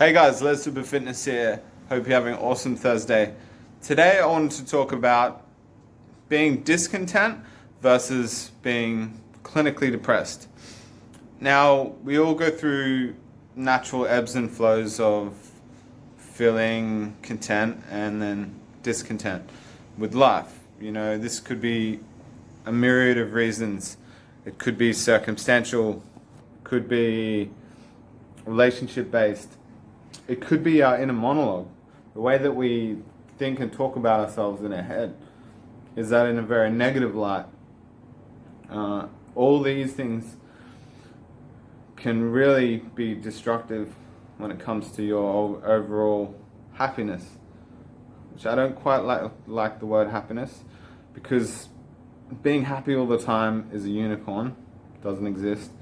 Hey guys, Les Super Fitness here. Hope you're having an awesome Thursday. Today I wanted to talk about being discontent versus being clinically depressed. Now, we all go through natural ebbs and flows of feeling content and then discontent with life. This could be a myriad of reasons. It could be circumstantial, could be relationship based. It could be our inner monologue. The way that we think and talk about ourselves in our head is that in a very negative light. All these things can really be destructive when it comes to your overall happiness, which I don't quite like the word happiness, because being happy all the time is a unicorn. It doesn't exist.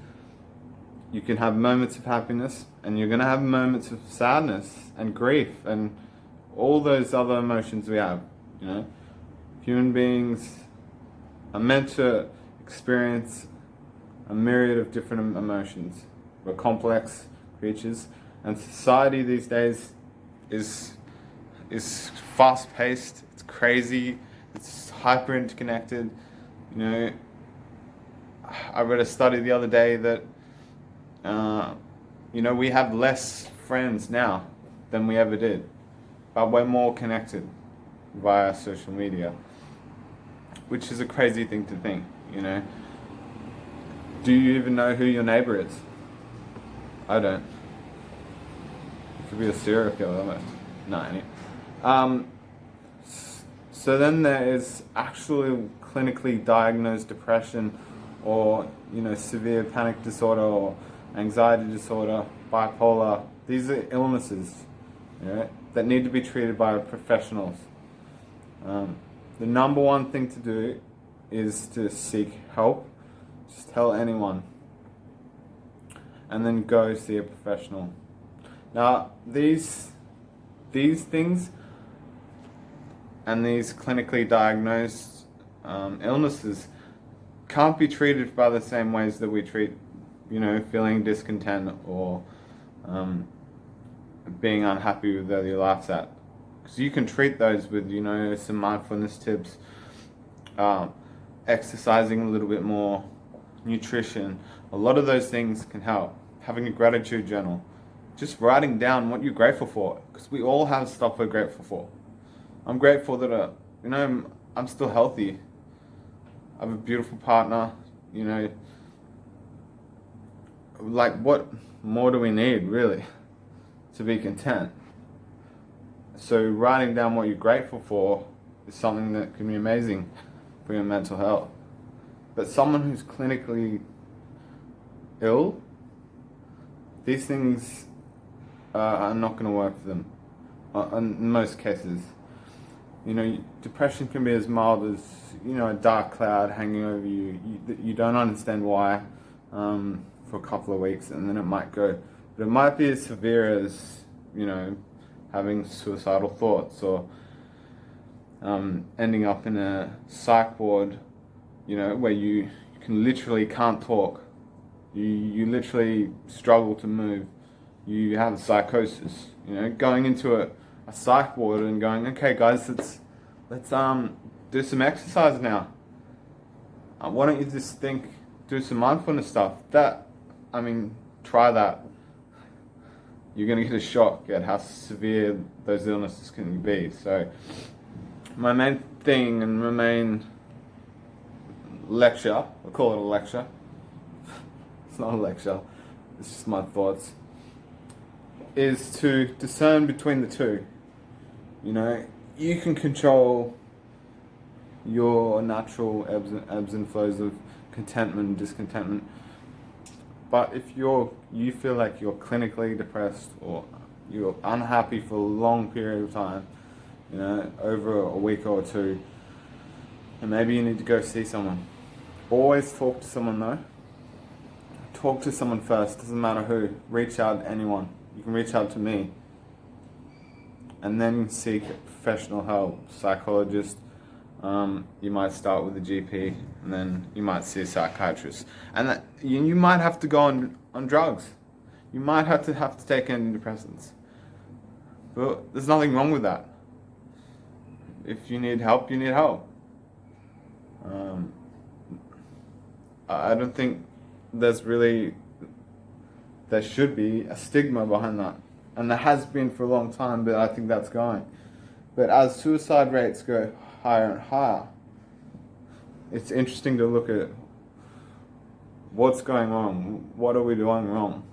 You can have moments of happiness, and you're going to have moments of sadness and grief and all those other emotions we have. Human beings are meant to experience a myriad of different emotions. We're complex creatures, and society these days is fast-paced. It's crazy. It's hyper interconnected. I read a study the other day that we have less friends now than we ever did, but we're more connected via social media, which is a crazy thing to think. Do you even know who your neighbor is? I don't. It could be a serial killer. So then there is actually clinically diagnosed depression, or severe panic disorder, or anxiety disorder, bipolar. These are illnesses, that need to be treated by professionals. The number one thing to do is to seek help. Just tell anyone, and then go see a professional. Now, these things and these clinically diagnosed illnesses can't be treated by the same ways that we treat feeling discontent or being unhappy with where your life's at. Because you can treat those with, some mindfulness tips, exercising a little bit more, nutrition. A lot of those things can help. Having a gratitude journal. Just writing down what you're grateful for. Because we all have stuff we're grateful for. I'm grateful that, I'm still healthy. I have a beautiful partner, Like, what more do we need, really, to be content? So writing down what you're grateful for is something that can be amazing for your mental health. But someone who's clinically ill, these things are not going to work for them, in most cases. Depression can be as mild as, a dark cloud hanging over you. You don't understand why, for a couple of weeks, and then it might go. But it might be as severe as, having suicidal thoughts, or ending up in a psych ward, where you literally can't talk. You literally struggle to move. You have psychosis. Going into a psych ward and going, okay guys, let's do some exercise now. Why don't you just do some mindfulness stuff? Try that. You're going to get a shock at how severe those illnesses can be. So my main thing and my main lecture, I'll call it a lecture. It's not a lecture, it's just my thoughts, is to discern between the two. You can control your natural ebbs and flows of contentment and discontentment. But if you feel like you're clinically depressed, or you're unhappy for a long period of time, over a week or two, and maybe you need to go see someone. Always talk to someone though. Talk to someone first, doesn't matter who. Reach out to anyone. You can reach out to me. And then seek professional help, psychologist. You might start with a GP, and then you might see a psychiatrist. And you might have to go on drugs. You might have to take antidepressants. But there's nothing wrong with that. If you need help, you need help. I don't think there should be a stigma behind that. And there has been for a long time, but I think that's going. But as suicide rates go higher and higher, it's interesting to look at what's going on. What are we doing wrong?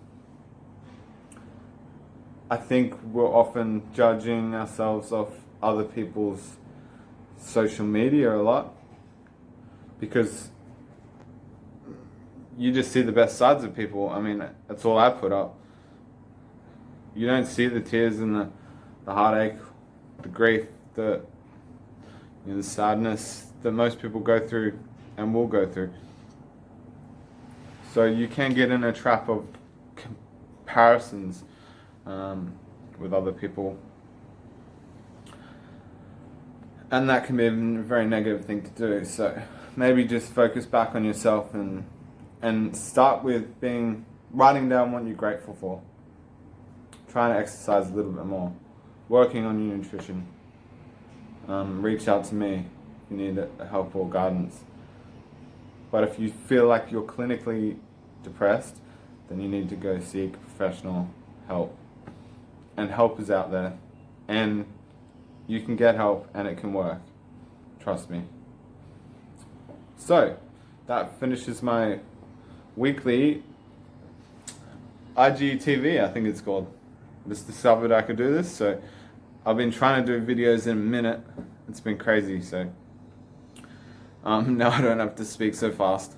I think we're often judging ourselves off other people's social media a lot, because you just see the best sides of people. I mean, that's all I put up. You don't see the tears and the heartache, the grief, the sadness that most people go through and will go through. So you can get in a trap of comparisons with other people, and that can be a very negative thing to do. So maybe just focus back on yourself and start with writing down what you're grateful for, trying to exercise a little bit more, working on your nutrition. Reach out to me if you need help or guidance. But if you feel like you're clinically depressed, then you need to go seek professional help. And help is out there, and you can get help and it can work. Trust me. So, that finishes my weekly IGTV, I think it's called. Just discovered I could do this, so I've been trying to do videos in a minute. It's been crazy, so now I don't have to speak so fast.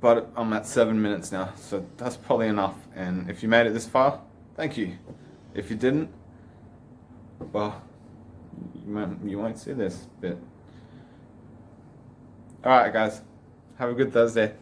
But I'm at 7 minutes now, so that's probably enough. And if you made it this far, thank you. If you didn't, well, you won't see this bit. Alright guys, have a good Thursday.